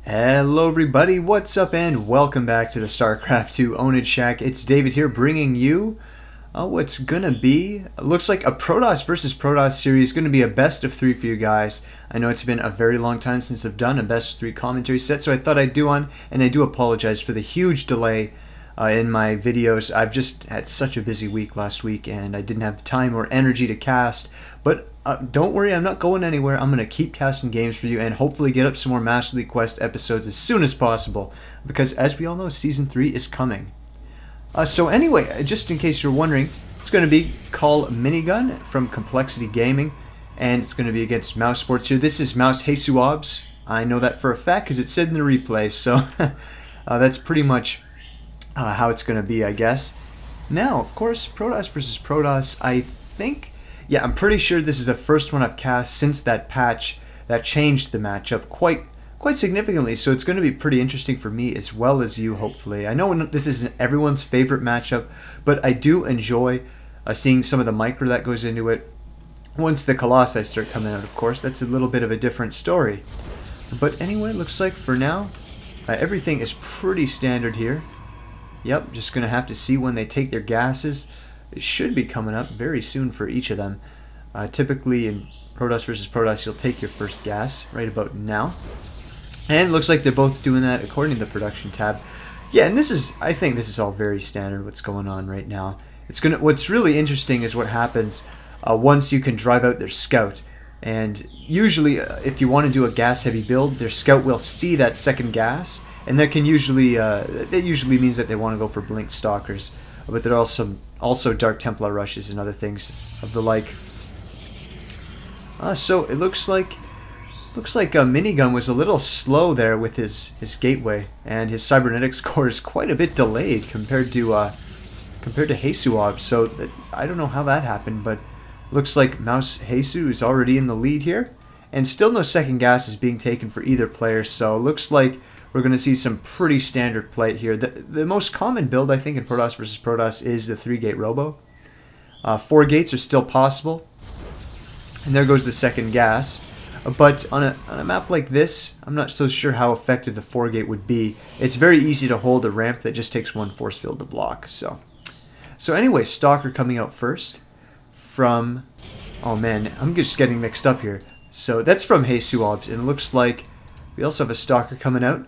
Hello everybody, what's up and welcome back to the Starcraft 2 Ownage Shack. It's David here bringing you what's gonna be, looks like a Protoss versus Protoss series, gonna be a best of 3 for you guys. I know it's been a very long time since I've done a best of 3 commentary set, so I thought I'd do one, and I do apologize for the huge delay in my videos. I've just had such a busy week last week and I didn't have time or energy to cast, but don't worry, I'm not going anywhere. I'm going to keep casting games for you and hopefully get up some more Master League Quest episodes as soon as possible, because as we all know, Season 3 is coming. So anyway, just in case you're wondering, it's going to be coLMinigun from Complexity Gaming, and it's going to be against Mouse Sports here. This is mouzHasuObs. I know that for a fact because it said in the replay, so that's pretty much how it's going to be, I guess. Now, of course, Protoss versus Protoss, I think... Yeah, I'm pretty sure this is the first one I've cast since that patch that changed the matchup quite significantly, so it's going to be pretty interesting for me as well as you, hopefully. I know this isn't everyone's favorite matchup, but I do enjoy seeing some of the micro that goes into it. Once the Colossi start coming out, of course, that's a little bit of a different story. But anyway, it looks like for now, everything is pretty standard here. Yep, just going to have to see when they take their gases. It should be coming up very soon for each of them. Typically in Protoss versus Protoss, you'll take your first gas right about now. And it looks like they're both doing that according to the production tab. Yeah, and I think this is all very standard what's going on right now. What's really interesting is what happens once you can drive out their scout. And usually if you want to do a gas heavy build, their scout will see that second gas, and that can usually that usually means that they want to go for blink stalkers. But there are also Dark Templar rushes and other things of the like. So it looks like Minigun was a little slow there with his gateway, and his cybernetics core is quite a bit delayed compared to HasuObs. So I don't know how that happened, but looks like mouzHasu is already in the lead here, and still no second gas is being taken for either player. So it looks like we're going to see some pretty standard play here. The most common build, I think, in Protoss versus Protoss is the 3-gate robo. 4 gates are still possible. And there goes the second gas. But on a map like this, I'm not so sure how effective the 4-gate would be. It's very easy to hold a ramp that just takes one force field to block. So anyway, Stalker coming out first from... Oh man, I'm just getting mixed up here. So that's from HasuObs, and it looks like we also have a Stalker coming out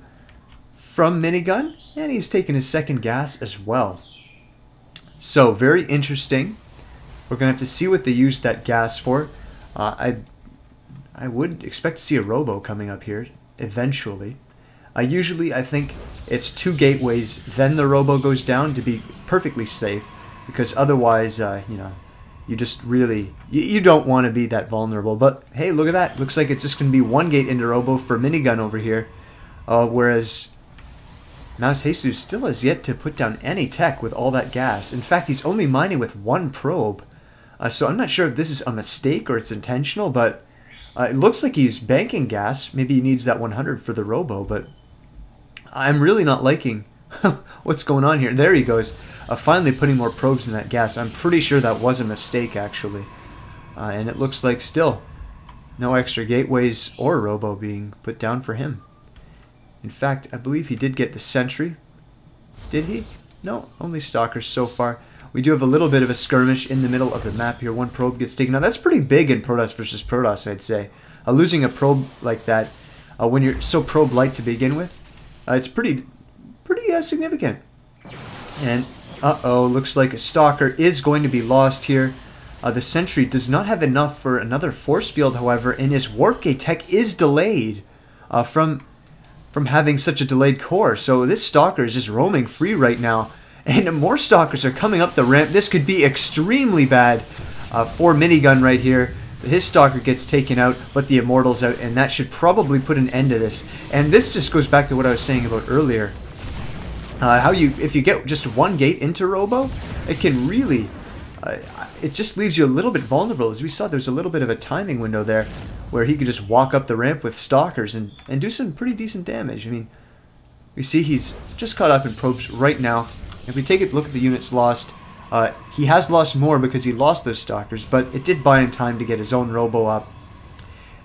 from Minigun, and he's taking his second gas as well. So very interesting. We're gonna have to see what they use that gas for. I would expect to see a robo coming up here eventually. Usually I think it's 2 gateways, then the robo goes down to be perfectly safe, because otherwise you know, you just really you don't want to be that vulnerable. But hey, look at that, looks like it's just gonna be 1 gate into robo for Minigun over here, whereas mouzHasu still has yet to put down any tech with all that gas. In fact, he's only mining with 1 probe. So I'm not sure if this is a mistake or it's intentional, but it looks like he's banking gas. Maybe he needs that 100 for the robo, but I'm really not liking what's going on here. There he goes, finally putting more probes in that gas. I'm pretty sure that was a mistake, actually. And it looks like still no extra gateways or robo being put down for him. In fact, I believe he did get the sentry. Did he? No, only stalkers so far. We do have a little bit of a skirmish in the middle of the map here. 1 probe gets taken out. That's pretty big in Protoss versus Protoss, I'd say. Losing a probe like that, when you're so probe light to begin with, it's pretty significant. And looks like a stalker is going to be lost here. The sentry does not have enough for another force field, however, and his warp gate tech is delayed from having such a delayed core. So this stalker is just roaming free right now, and more stalkers are coming up the ramp. This could be extremely bad for Minigun right here. His stalker gets taken out, but the immortal's out, and that should probably put an end to this. And this just goes back to what I was saying about earlier, if you get just 1 gate into robo, it can really it just leaves you a little bit vulnerable. As we saw, there's a little bit of a timing window there where he could just walk up the ramp with stalkers and do some pretty decent damage. I mean, we see he's just caught up in probes right now. If we take a look at the units lost, he has lost more because he lost those stalkers, but it did buy him time to get his own robo up.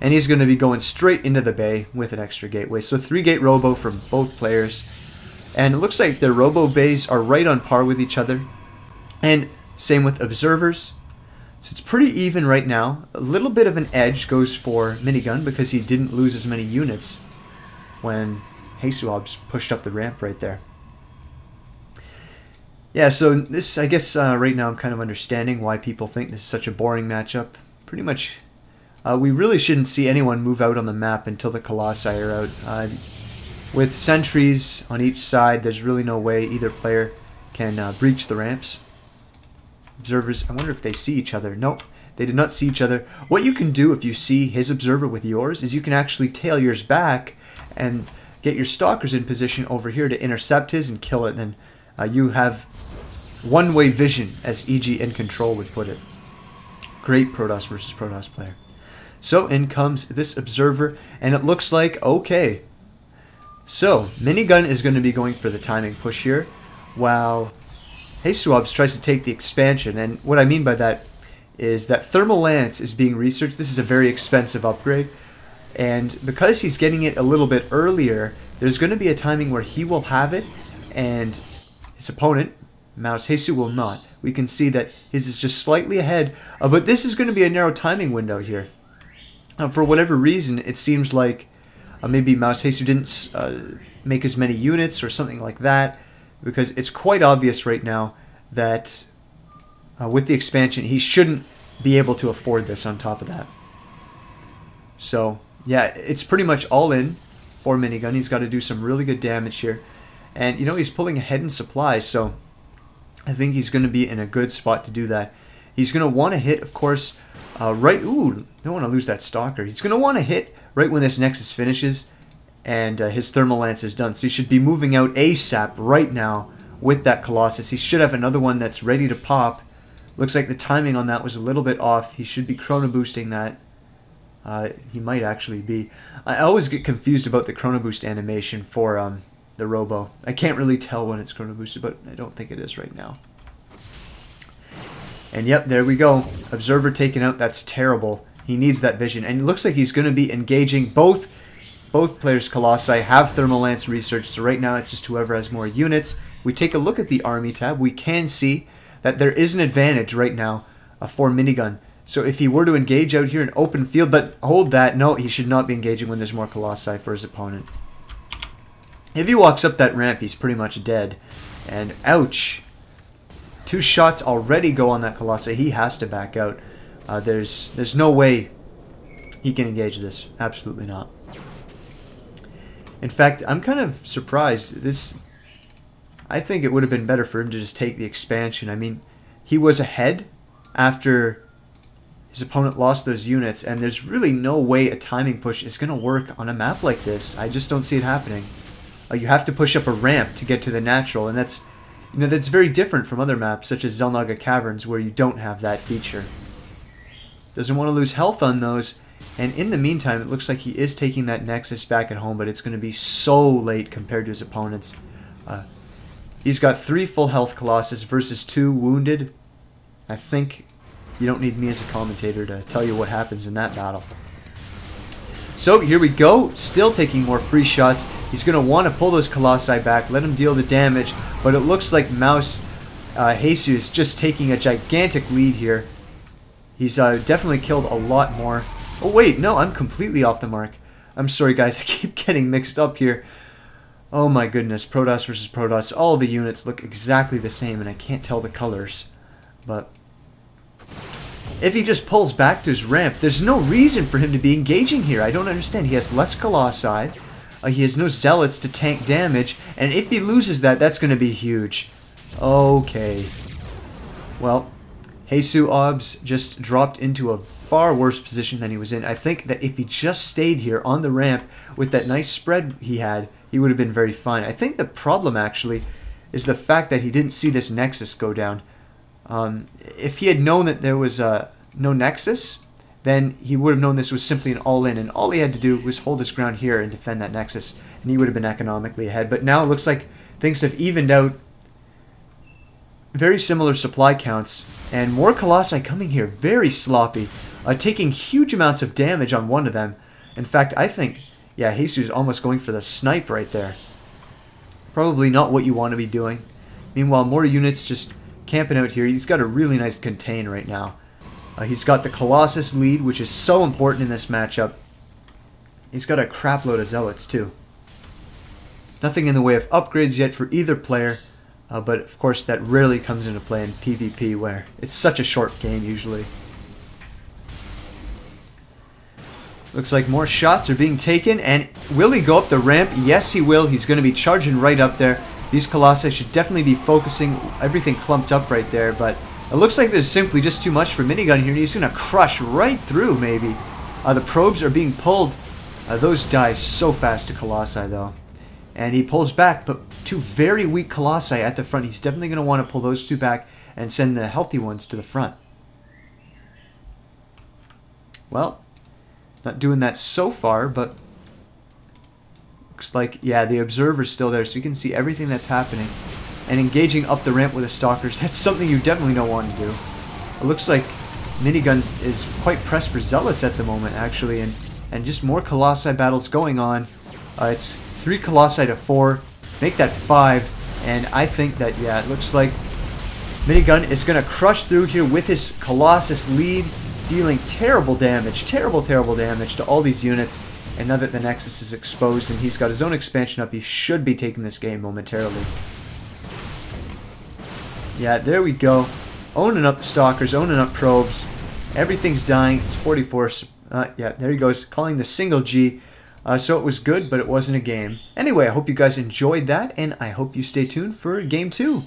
and he's going to be going straight into the bay with an extra gateway. So 3-gate robo from both players, and it looks like their robo bays are right on par with each other, and same with observers. So it's pretty even right now. A little bit of an edge goes for Minigun because he didn't lose as many units when JasuObs pushed up the ramp right there. Yeah, so this, I guess right now I'm kind of understanding why people think this is such a boring matchup. Pretty much, we really shouldn't see anyone move out on the map until the Colossi are out. With sentries on each side, there's really no way either player can breach the ramps. Observers, I wonder if they see each other. Nope, they did not see each other. What you can do if you see his observer with yours is you can actually tail yours back and get your stalkers in position over here to intercept his and kill it. Then you have one-way vision, as EG in Control would put it. Great Protoss versus Protoss player. So in comes this observer, and it looks like okay. So Minigun is going to be going for the timing push here, while JasuObs tries to take the expansion. And what I mean by that is that Thermal Lance is being researched. This is a very expensive upgrade, and because he's getting it a little bit earlier, there's going to be a timing where he will have it and his opponent, mouzHasu, will not. We can see that his is just slightly ahead, but this is going to be a narrow timing window here. For whatever reason, it seems like maybe mouzHasu didn't make as many units or something like that, because it's quite obvious right now that with the expansion, he shouldn't be able to afford this on top of that. So, yeah, it's pretty much all in for Minigun. He's got to do some really good damage here. And, you know, he's pulling ahead in supplies, so I think he's going to be in a good spot to do that. He's going to want to hit, of course, right... Ooh, don't want to lose that Stalker. He's going to want to hit right when this Nexus finishes, and his Thermal Lance is done. So he should be moving out ASAP right now with that Colossus. He should have another one that's ready to pop. Looks like the timing on that was a little bit off. He should be chrono boosting that. He might actually be. I always get confused about the chrono boost animation for the robo. I can't really tell when it's chrono boosted, but I don't think it is right now. And yep, there we go. Observer taken out. That's terrible. He needs that vision, and it looks like he's going to be engaging both players. Colossi have Thermal Lance research, so right now it's just whoever has more units. We take a look at the Army tab. We can see that there is an advantage right now for Minigun. So if he were to engage out here in open field, but hold that, no, he should not be engaging when there's more Colossi for his opponent. If he walks up that ramp, he's pretty much dead. And ouch. 2 shots already go on that Colossi. He has to back out. There's no way he can engage this. Absolutely not. In fact, I'm kind of surprised. I think it would have been better for him to just take the expansion. I mean, he was ahead after his opponent lost those units, and there's really no way a timing push is going to work on a map like this. I just don't see it happening. You have to push up a ramp to get to the natural, and that's very different from other maps such as Xel'Naga Caverns where you don't have that feature. Doesn't want to lose health on those, and in the meantime, it looks like he is taking that Nexus back at home, but it's going to be so late compared to his opponents. He's got 3 full health Colossus versus 2 wounded. I think you don't need me as a commentator to tell you what happens in that battle. So here we go, still taking more free shots. He's going to want to pull those Colossi back, let him deal the damage, but it looks like mouzHasu is just taking a gigantic lead here. He's definitely killed a lot more. Oh wait, no, I'm completely off the mark. I'm sorry guys, I keep getting mixed up here. Oh my goodness, Protoss versus Protoss. All the units look exactly the same and I can't tell the colors. But if he just pulls back to his ramp, there's no reason for him to be engaging here. I don't understand. He has less Colossi. He has no Zealots to tank damage. And if he loses that, that's going to be huge. Okay. Well, JasuObs just dropped into a far worse position than he was in. I think that if he just stayed here on the ramp with that nice spread he had, he would have been very fine. I think the problem actually is the fact that he didn't see this Nexus go down. If he had known that there was no Nexus, then he would have known this was simply an all-in, and all he had to do was hold his ground here and defend that Nexus, and he would have been economically ahead. But now it looks like things have evened out. Very similar supply counts, and more Colossi coming here. Very sloppy. taking huge amounts of damage on one of them. In fact, I think, yeah, Jesus almost going for the snipe right there. Probably not what you want to be doing. Meanwhile, more units just camping out here. He's got a really nice contain right now. He's got the Colossus lead, which is so important in this matchup. He's got a crap load of zealots too. Nothing in the way of upgrades yet for either player, but of course that rarely comes into play in PvP where it's such a short game usually. Looks like more shots are being taken, and will he go up the ramp? Yes, he will. He's going to be charging right up there. These Colossi should definitely be focusing, everything clumped up right there, but it looks like there's simply just too much for Minigun here, and he's going to crush right through, maybe. The probes are being pulled. Those die so fast to Colossi, though. And he pulls back, but two very weak Colossi at the front. He's definitely going to want to pull those two back and send the healthy ones to the front. Well, not doing that so far, but looks like, yeah, the observer's still there, so you can see everything that's happening. And engaging up the ramp with the stalkers, that's something you definitely don't want to do. It looks like Minigun is quite pressed for zealots at the moment, actually, and just more Colossi battles going on. It's 3 Colossi to 4, make that 5, and I think that, yeah, it looks like Minigun is going to crush through here with his Colossus lead, dealing terrible damage to all these units. And now that the Nexus is exposed and he's got his own expansion up, he should be taking this game momentarily. Yeah, there we go. Owning up the Stalkers, owning up probes. Everything's dying. It's 44. Yeah, there he goes, calling the single G. So it was good, but it wasn't a game. Anyway, I hope you guys enjoyed that, and I hope you stay tuned for Game 2.